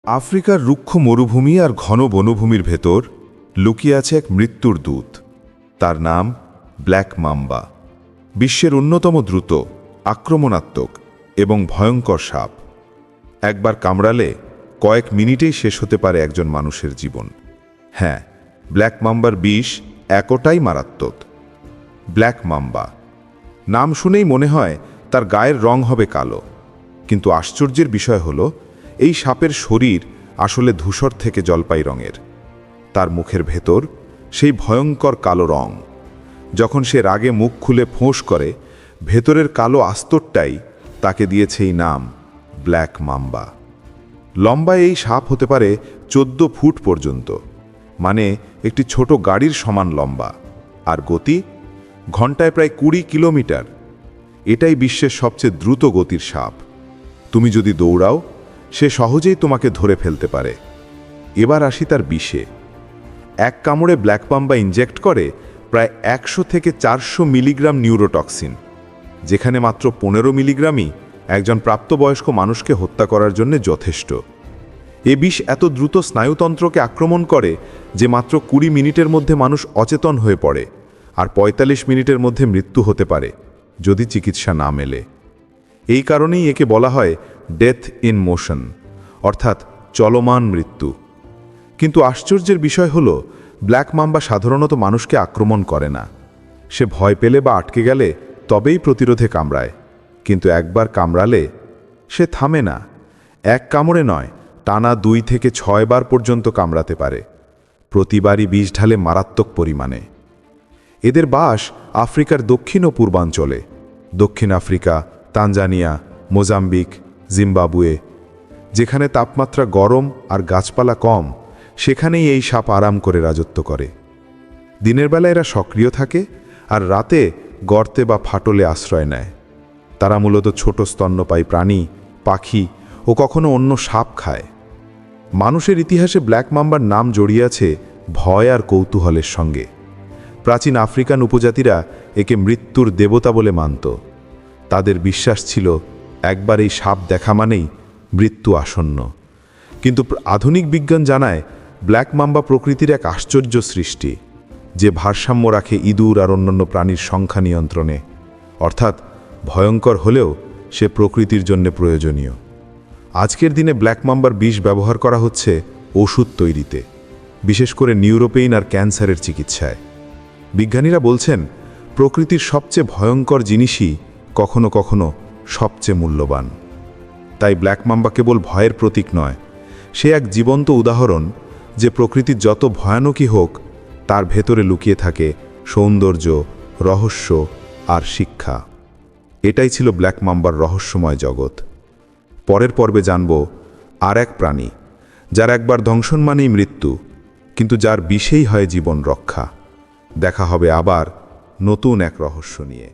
আফ্রিকার রুক্ষ মরুভূমি আর ঘন বনভূমির ভেতর লুকিয়ে আছে এক মৃত্যুর দূত। তার নাম ব্ল্যাক মাম্বা। বিশ্বের অন্যতম দ্রুত, আক্রমণাত্মক এবং ভয়ঙ্কর সাপ। একবার কামড়ালে কয়েক মিনিটেই শেষ হতে পারে একজন মানুষের জীবন। হ্যাঁ, ব্ল্যাক মাম্বার বিষ এতটাই মারাত্মক। ব্ল্যাক মাম্বা নাম শুনেই মনে হয় তার গায়ের রং হবে কালো, কিন্তু আশ্চর্যের বিষয় হলো এই সাপের শরীর আসলে ধূসর থেকে জলপাই রঙের। তার মুখের ভেতর সেই ভয়ঙ্কর কালো রং। যখন সে রাগে মুখ খুলে ফোঁস করে, ভেতরের কালো আস্তরটাই তাকে দিয়েছে এই নাম, ব্ল্যাক মাম্বা। লম্বা এই সাপ হতে পারে 14 ফুট পর্যন্ত, মানে একটি ছোট গাড়ির সমান লম্বা। আর গতি ঘন্টায় প্রায় 20 কিলোমিটার। এটাই বিশ্বের সবচেয়ে দ্রুত গতির সাপ। তুমি যদি দৌড়াও, সে সহজেই তোমাকে ধরে ফেলতে পারে। এবার আসি তার বিষে। এক কামড়ে ব্ল্যাক মাম্বা ইনজেক্ট করে প্রায় 100 থেকে 400 মিলিগ্রাম নিউরোটক্সিন, যেখানে মাত্র 15 মিলিগ্রামই একজন প্রাপ্তবয়স্ক মানুষকে হত্যা করার জন্য যথেষ্ট। এ বিষ এত দ্রুত স্নায়ুতন্ত্রকে আক্রমণ করে যে মাত্র 20 মিনিটের মধ্যে মানুষ অচেতন হয়ে পড়ে, আর 45 মিনিটের মধ্যে মৃত্যু হতে পারে যদি চিকিৎসা না মেলে। এই কারণেই একে বলা হয় ডেথ ইন মোশন, অর্থাৎ চলমান মৃত্যু। কিন্তু আশ্চর্যের বিষয় হল, ব্ল্যাক মাম্বা সাধারণত মানুষকে আক্রমণ করে না। সে ভয় পেলে বা আটকে গেলে তবেই প্রতিরোধে কামড়ায়, কিন্তু একবার কামড়ালে সে থামে না। এক কামড়ে নয়, টানা 2 থেকে 6 বার পর্যন্ত কামড়াতে পারে, প্রতিবারই বিষ ঢালে মারাত্মক পরিমাণে। এদের বাস আফ্রিকার দক্ষিণ ও পূর্বাঞ্চলে, দক্ষিণ আফ্রিকা, তানজানিয়া, মোজাম্বিক, জিম্বাবুয়ে। যেখানে তাপমাত্রা গরম আর গাছপালা কম, সেখানেই এই সাপ আরাম করে রাজত্ব করে। দিনের বেলা এরা সক্রিয় থাকে, আর রাতে গর্তে বা ফাটলে আশ্রয় নেয়। তারা মূলত ছোট স্তন্যপায়ী প্রাণী, পাখি ও কখনো অন্য সাপ খায়। মানুষের ইতিহাসে ব্ল্যাক মাম্বার নাম জড়িয়ে আছে ভয় আর কৌতূহলের সঙ্গে। প্রাচীন আফ্রিকান উপজাতিরা একে মৃত্যুর দেবতা বলে মানত। তাদের বিশ্বাস ছিল একবার এই সাপ দেখা মানেই মৃত্যু আসন্ন। কিন্তু আধুনিক বিজ্ঞান জানায় ব্ল্যাক মাম্বা প্রকৃতির এক আশ্চর্য সৃষ্টি, যে ভারসাম্য রাখে ইঁদুর আর অন্যান্য প্রাণীর সংখ্যা নিয়ন্ত্রণে। অর্থাৎ ভয়ঙ্কর হলেও সে প্রকৃতির জন্য প্রয়োজনীয়। আজকের দিনে ব্ল্যাক মাম্বার বিষ ব্যবহার করা হচ্ছে ওষুধ তৈরিতে, বিশেষ করে নিউরোপেইন আর ক্যান্সারের চিকিৎসায়। বিজ্ঞানীরা বলছেন প্রকৃতির সবচেয়ে ভয়ঙ্কর জিনিসই কখনো কখনো সবচেয়ে মূল্যবান। তাই ব্ল্যাক মাম্বা কেবল ভয়ের প্রতীক নয়, সে এক জীবন্ত উদাহরণ যে প্রকৃতির যত ভয়ানকই হোক, তার ভেতরে লুকিয়ে থাকে সৌন্দর্য, রহস্য আর শিক্ষা। এটাই ছিল ব্ল্যাক মাম্বার রহস্যময় জগৎ। পরের পর্বে জানব আর এক প্রাণী, যার একবার ধ্বংসন মানেই মৃত্যু, কিন্তু যার বিষেই হয় জীবন রক্ষা। দেখা হবে আবার নতুন এক রহস্য নিয়ে।